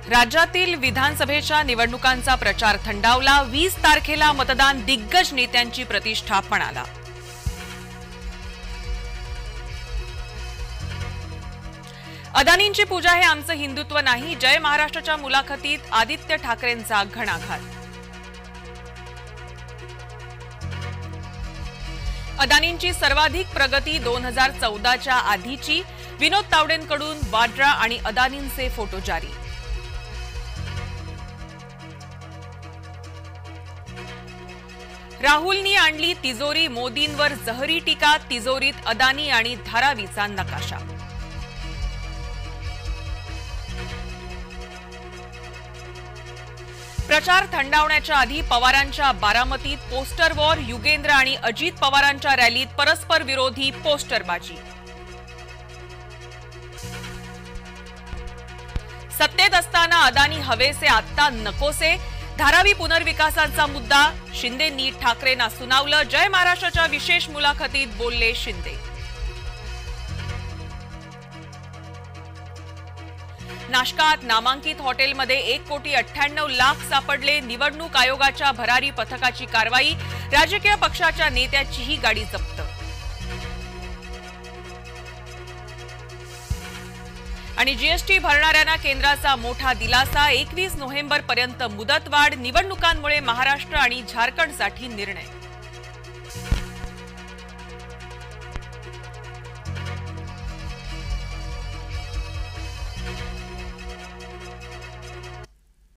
राज्यातील विधानसभेच्या निवडणुकांचा प्रचार थंडावला। 20 तारखेला मतदान दिग्गज नेत्यांची प्रतिष्ठा पणाला। अदानींची पूजा हे आमचं हिंदुत्व नाही, जय महाराष्ट्राच्या मुलाखतीत आदित्य ठाकरेंचा घणाघात। अदानींची सर्वाधिक प्रगती 2014च्या आधीची, विनोद तावडेंकडून वाड्रा आणि अदानींचे फोटो जारी। राहुलनी आणली तिजोरी, मोदींवर जहरी टीका, तिजोरीत अदानी आणि धारावीचा नकाशा। प्रचार थंडावण्याच्या आधी पवारांच्या बारामतीत पोस्टर वॉर, युगेंद्र आणि अजित पवारांच्या रॅलीत परस्पर विरोधी पोस्टरबाजी। सत्तेत असताना अदानी हवेसे, आत्ता नकोसे, धारावी पुनर्विकासाचा मुद्दा, शिंदेंनी ठाकरेंना सुनावलं, जय महाराष्ट्राच्या विशेष मुलाखतीत बोलले शिंदे। नाशकात नामांकित हॉटेलमध्ये 1,98,00,000 सापडले, निवडणूक आयोगाच्या भरारी पथकाची कारवाई, राजकीय पक्षाच्या नेत्याचीही गाडी जप्त। आणि जीएसटी भरणाऱ्यांना केंद्राचा मोठा दिलासा, 21 नोव्हेंबरपर्यंत मुदतवाढ, निवडणुकांमुळे महाराष्ट्र आणि झारखंडसाठी निर्णय।